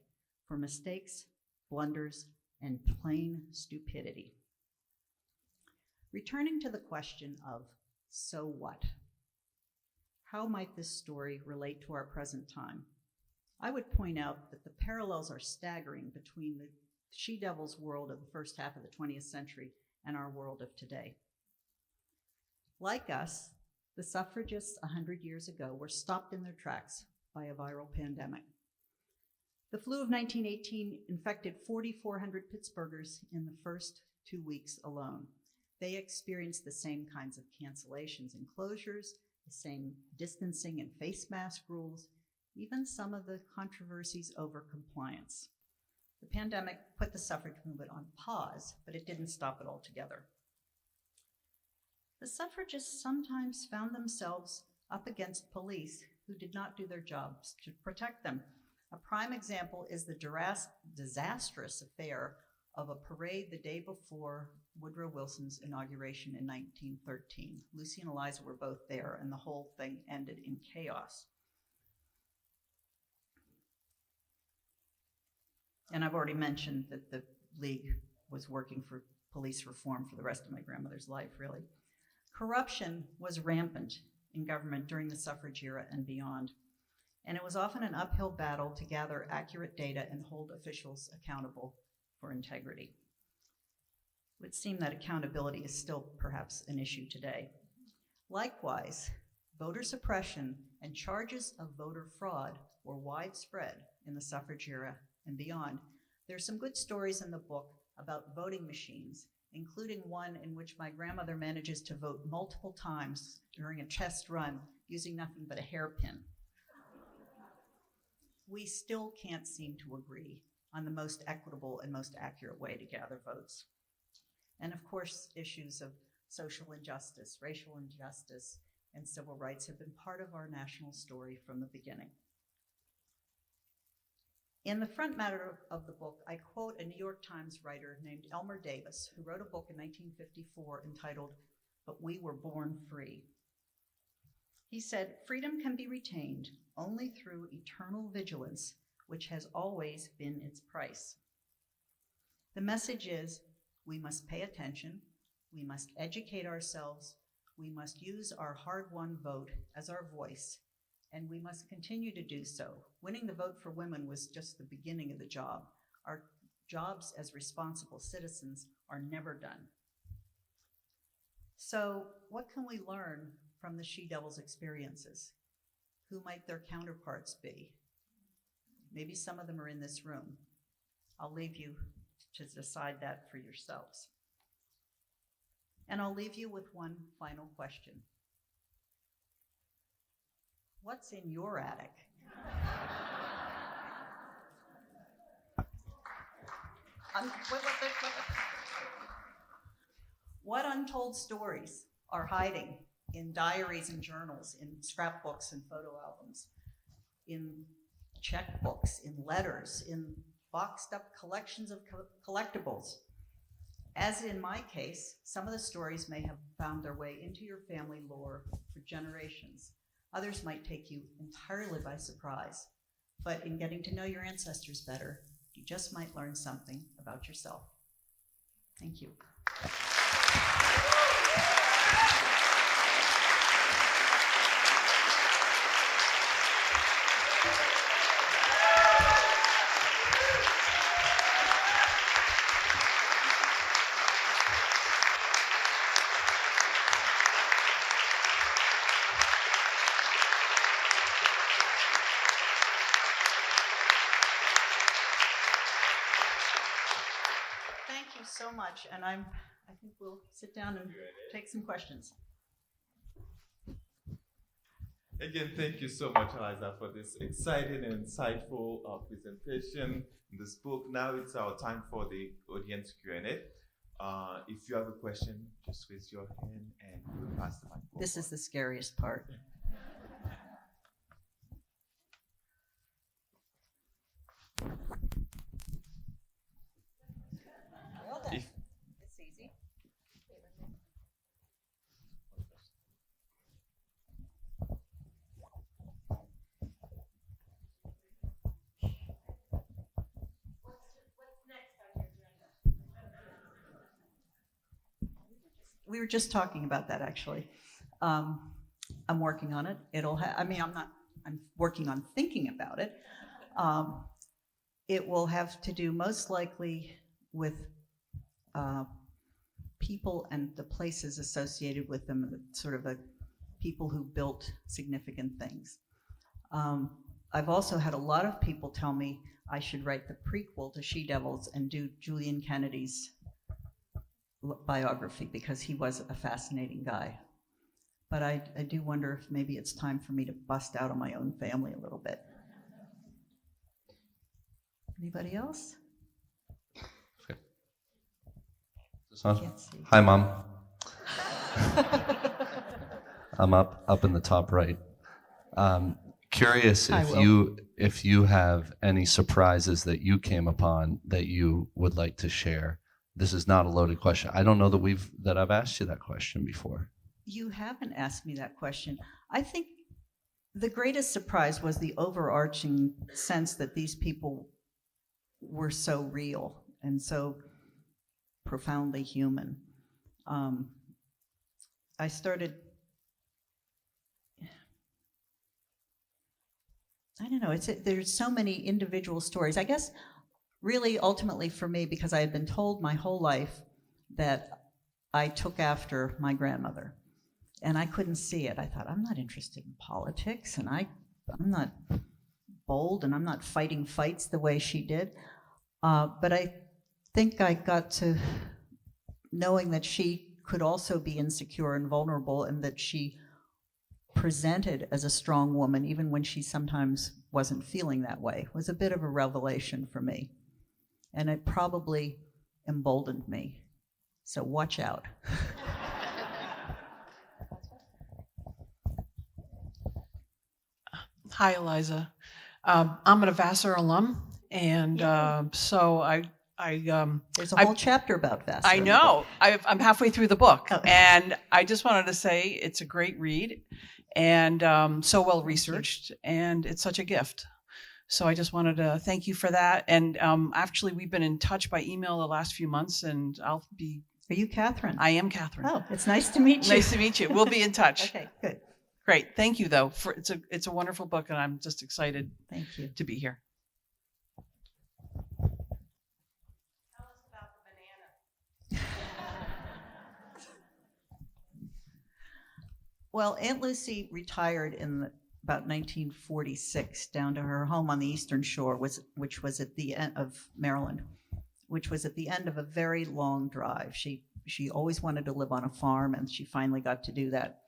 for mistakes, blunders, and plain stupidity. Returning to the question of, so what? How might this story relate to our present time? I would point out that the parallels are staggering between the she-devils world of the first half of the 20th century and our world of today. Like us, the suffragists 100 years ago were stopped in their tracks by a viral pandemic. The flu of 1918 infected 4,400 Pittsburghers in the first 2 weeks alone. They experienced the same kinds of cancellations and closures, the same distancing and face mask rules, even some of the controversies over compliance. The pandemic put the suffrage movement on pause, but it didn't stop it altogether. The suffragists sometimes found themselves up against police who did not do their jobs to protect them. A prime example is the disastrous affair of a parade the day before Woodrow Wilson's inauguration in 1913. Lucy and Eliza were both there, and the whole thing ended in chaos. And I've already mentioned that the League was working for police reform for the rest of my grandmother's life, really. Corruption was rampant in government during the suffrage era and beyond, and it was often an uphill battle to gather accurate data and hold officials accountable for integrity. It would seem that accountability is still perhaps an issue today. Likewise, voter suppression and charges of voter fraud were widespread in the suffrage era and beyond. There are some good stories in the book about voting machines, including one in which my grandmother manages to vote multiple times during a test run using nothing but a hairpin. We still can't seem to agree on the most equitable and most accurate way to gather votes. And of course, issues of social injustice, racial injustice, and civil rights have been part of our national story from the beginning. In the front matter of the book, I quote a New York Times writer named Elmer Davis, who wrote a book in 1954 entitled, "But We Were Born Free." He said, "Freedom can be retained only through eternal vigilance, which has always been its price." The message is, we must pay attention, we must educate ourselves, we must use our hard-won vote as our voice, and we must continue to do so. Winning the vote for women was just the beginning of the job. Our jobs as responsible citizens are never done. So what can we learn from the she-devils' experiences? Who might their counterparts be? Maybe some of them are in this room. I'll leave you to decide that for yourselves. And I'll leave you with one final question. What's in your attic? What untold stories are hiding in diaries and journals, in scrapbooks and photo albums, in checkbooks, in letters, in boxed up collections of collectibles? As in my case, some of the stories may have found their way into your family lore for generations. Others might take you entirely by surprise. But in getting to know your ancestors better, you just might learn something about yourself. Thank you. much, and I think we'll sit down and take some questions. Again, thank you so much, Eliza, for this exciting and insightful presentation in this book. Now it's our time for the audience Q&A. If you have a question, just raise your hand and we'll pass the microphone. This is the scariest part. Well done. It's easy. We were just talking about that, actually. I'm working on it. I'm working on thinking about it. It will have to do most likely with people and the places associated with them, sort of the people who built significant things. I've also had a lot of people tell me I should write the prequel to She-Devils and do Julian Kennedy's biography, because he was a fascinating guy. But I do wonder if maybe it's time for me to bust out on my own family a little bit. Anybody else? Okay. Is this on? Can't see. Hi, Mom. I'm up in the top right. Curious Hi, if you have any surprises that you came upon that you would like to share. This is not a loaded question. I don't know that I've asked you that question before. You haven't asked me that question. I think the greatest surprise was the overarching sense that these people were so real and so profoundly human. I started, I don't know, there's so many individual stories. I guess really ultimately for me, because I had been told my whole life that I took after my grandmother, and I couldn't see it. I thought, I'm not interested in politics, and I'm not bold, and I'm not fighting fights the way she did. But I think I got to knowing that she could also be insecure and vulnerable, and that she presented as a strong woman, even when she sometimes wasn't feeling that way, was a bit of a revelation for me. And it probably emboldened me. So watch out. Hi, Eliza. I'm an Vassar alum, and so There's a whole chapter about Vassar. I know. I'm halfway through the book, Oh. and I just wanted to say it's a great read, and so well researched, and it's such a gift. So I just wanted to thank you for that. And actually, we've been in touch by email the last few months, and I'll be. Are you Catherine? I am Catherine. Oh, it's nice to meet you. Nice to meet you. We'll be in touch. Okay, good. Great. Thank you, though. It's a wonderful book, and I'm just excited Thank you. to be here. Tell us about the banana. Well, Aunt Lucy retired in about 1946 down to her home on the Eastern Shore, which was at the end of Maryland, which was at the end of a very long drive. She always wanted to live on a farm, and she finally got to do that.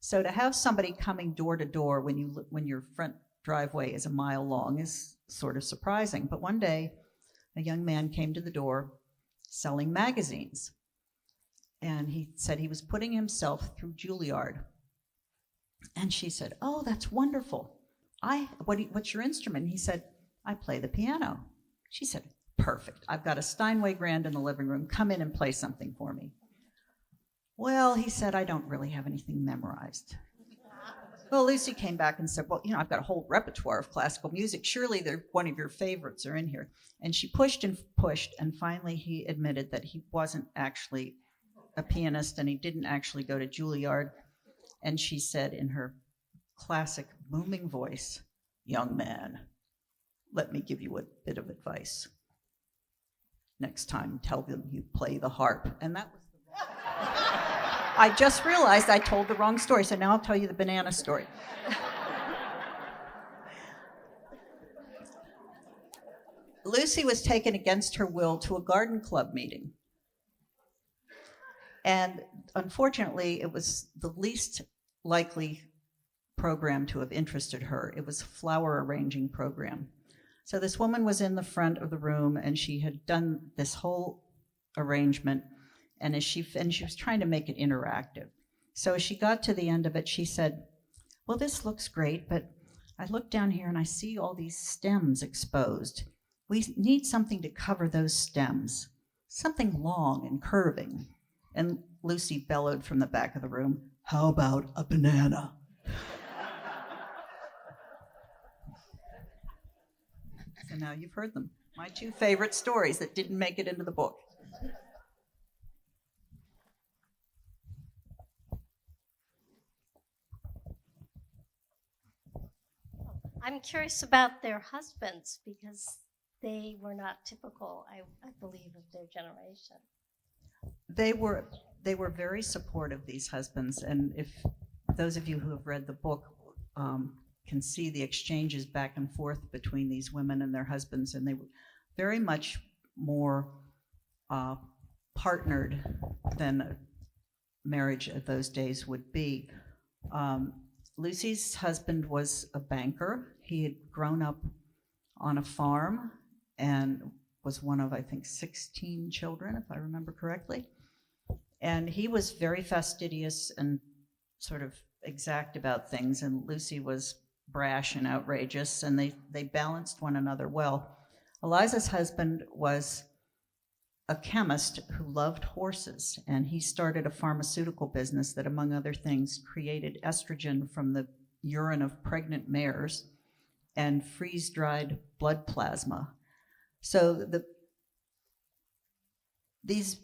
So to have somebody coming door to door when your front driveway is a mile long is sort of surprising. But one day, a young man came to the door selling magazines, and he said he was putting himself through Juilliard. And she said, "Oh, that's wonderful. What's your instrument?" He said, "I play the piano." She said, "Perfect. I've got a Steinway grand in the living room. Come in and play something for me." Well, he said, "I don't really have anything memorized." Well, Lucy came back and said, "Well, I've got a whole repertoire of classical music. Surely one of your favorites are in here." And she pushed and pushed, and finally he admitted that he wasn't actually a pianist and he didn't actually go to Juilliard. And she said in her classic booming voice, "Young man, let me give you a bit of advice. Next time, tell them you play the harp." And that was I just realized I told the wrong story, so now I'll tell you the banana story. Lucy was taken against her will to a garden club meeting. And unfortunately, it was the least likely program to have interested her. It was a flower arranging program. So this woman was in the front of the room, and she had done this whole arrangement, and she was trying to make it interactive. So as she got to the end of it, she said, well, this looks great, but I look down here and I see all these stems exposed. We need something to cover those stems, something long and curving. And Lucy bellowed from the back of the room, how about a banana? So now you've heard them. My two favorite stories that didn't make it into the book. I'm curious about their husbands because they were not typical, I believe, of their generation. They were very supportive, these husbands, and if those of you who have read the book can see the exchanges back and forth between these women and their husbands, and they were very much more partnered than a marriage of those days would be. Lucy's husband was a banker. He had grown up on a farm and was one of, I think, 16 children, if I remember correctly. And he was very fastidious and sort of exact about things, and Lucy was brash and outrageous, and they balanced one another well. Eliza's husband was a chemist who loved horses, and he started a pharmaceutical business that, among other things, created estrogen from the urine of pregnant mares and freeze-dried blood plasma. So these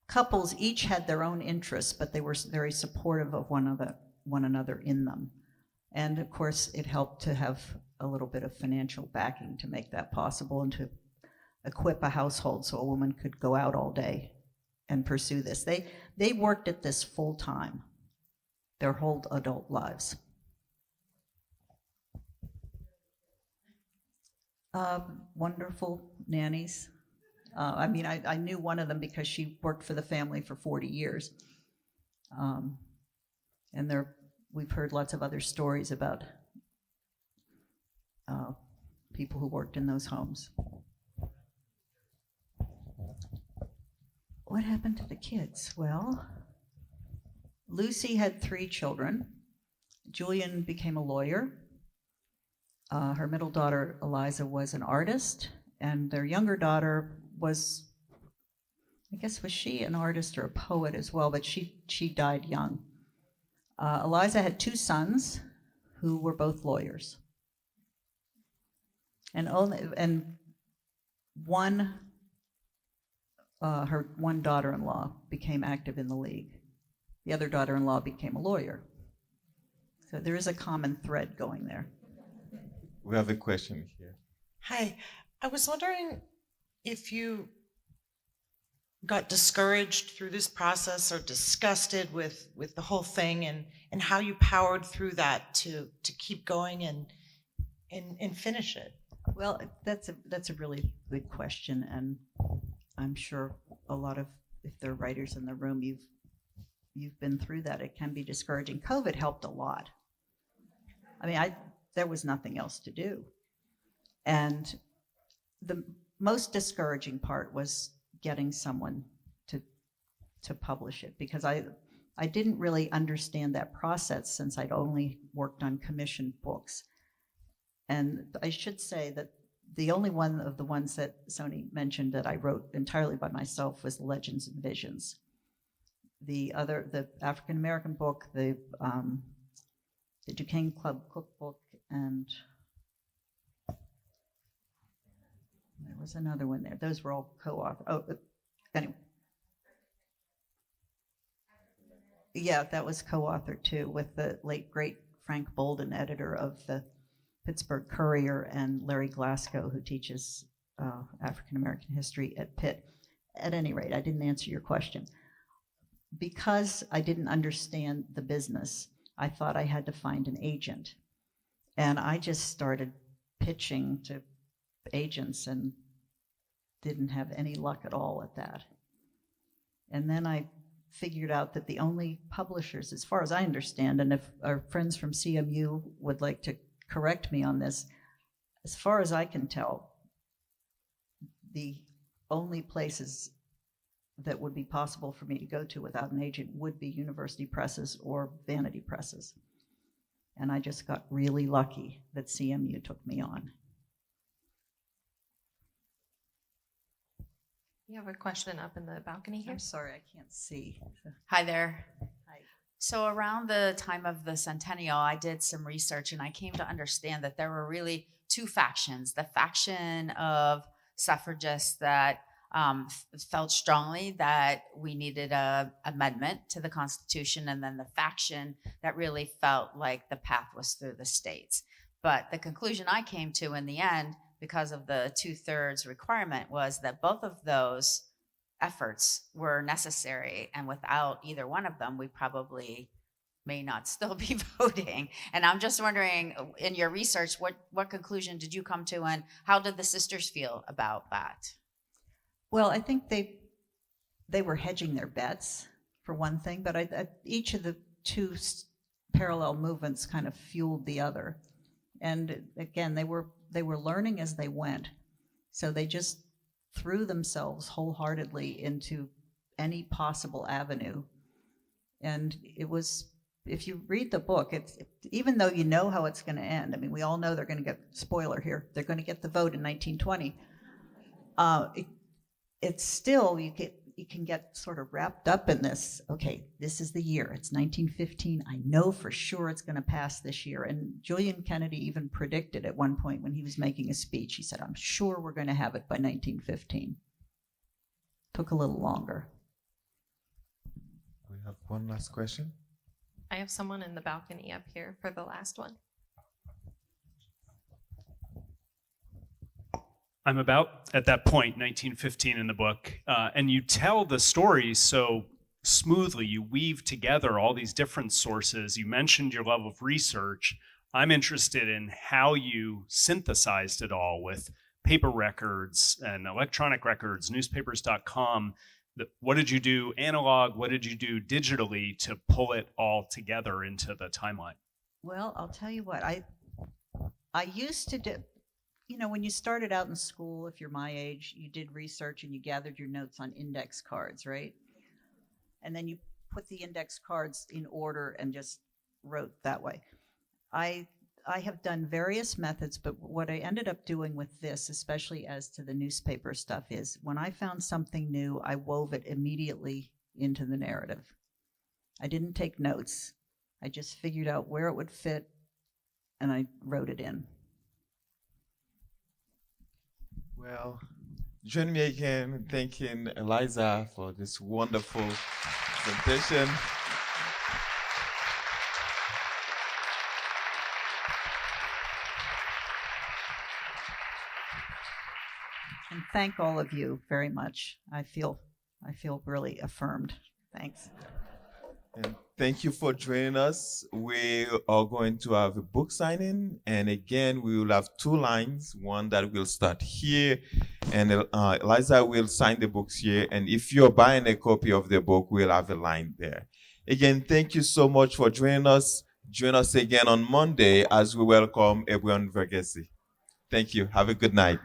couples each had their own interests, but they were very supportive of one another in them. And of course, it helped to have a little bit of financial backing to make that possible and to equip a household so a woman could go out all day and pursue this. They worked at this full time, their whole adult lives. Wonderful nannies. I knew one of them because she worked for the family for 40 years. And we've heard lots of other stories about people who worked in those homes. What happened to the kids? Well, Lucy had 3 children. Julian became a lawyer. Her middle daughter, Eliza, was an artist, and their younger daughter was she an artist or a poet as well, but she died young. Eliza had 2 sons who were both lawyers. And her one daughter-in-law became active in the League. The other daughter-in-law became a lawyer. So there is a common thread going there. We have a question here. Hi, I was wondering if you got discouraged through this process or disgusted with the whole thing, and how you powered through that to keep going and finish it. Well, that's a really good question, and I'm sure a lot of, if there are writers in the room, you've been through that. It can be discouraging. COVID helped a lot. There was nothing else to do. And the most discouraging part was getting someone to publish it, because I didn't really understand that process since I'd only worked on commissioned books. And I should say that the only one of the ones that Sony mentioned that I wrote entirely by myself was Legends and Visions. The African American book, the Duquesne Club cookbook, and there was another one there. Those were all co-authored. Anyway. Yeah, that was co-authored too with the late great Frank Bolden, editor of the Pittsburgh Courier, and Larry Glasgow, who teaches African American history at Pitt. At any rate, I didn't answer your question. Because I didn't understand the business, I thought I had to find an agent. And I just started pitching to agents and didn't have any luck at all at that. And then I figured out that the only publishers, as far as I understand, and if our friends from CMU would like to correct me on this, as far as I can tell, the only places that would be possible for me to go to without an agent would be university presses or vanity presses. And I just got really lucky that CMU took me on. You have a question up in the balcony here? I'm sorry, I can't see. Hi there. Hi. So around the time of the centennial, I did some research and I came to understand that there were really two factions. The faction of suffragists that felt strongly that we needed a amendment to the Constitution, and then the faction that really felt like the path was through the states. But the conclusion I came to in the end, because of the 2/3 requirement, was that both of those efforts were necessary, and without either one of them, we probably may not still be voting. And I'm just wondering, in your research, what conclusion did you come to, and how did the sisters feel about that? Well, I think they were hedging their bets, for one thing, but each of the two parallel movements kind of fueled the other. And again, they were learning as they went. So they just threw themselves wholeheartedly into any possible avenue. And it was, if you read the book, even though you know how it's going to end, I mean, we all know they're going to get, spoiler here, they're going to get the vote in 1920. It's still, you can get sort of wrapped up in this. Okay, this is the year. It's 1915. I know for sure it's going to pass this year. And Julian Kennedy even predicted at one point when he was making a speech, he said, I'm sure we're going to have it by 1915. Took a little longer. We have one last question. I have someone in the balcony up here for the last one. I'm about at that point, 1915 in the book, and you tell the story so smoothly. You weave together all these different sources. You mentioned your love of research. I'm interested in how you synthesized it all with paper records and electronic records, newspapers.com. What did you do analog? What did you do digitally to pull it all together into the timeline? Well, I'll tell you what, I used to do, you know, when you started out in school, if you're my age, you did research and you gathered your notes on index cards, right? And then you put the index cards in order and just wrote that way. I have done various methods, but what I ended up doing with this, especially as to the newspaper stuff, is when I found something new, I wove it immediately into the narrative. I didn't take notes. I just figured out where it would fit and I wrote it in. Well, join me again in thanking Eliza for this wonderful presentation. And thank all of you very much. I feel really affirmed. Thanks. And thank you for joining us. We are going to have a book signing. And again, we will have two lines, one that will start here, and Eliza will sign the books here. And if you're buying a copy of the book, we'll have a line there. Again, thank you so much for joining us. Join us again on Monday as we welcome Ebron Verghese. Thank you. Have a good night.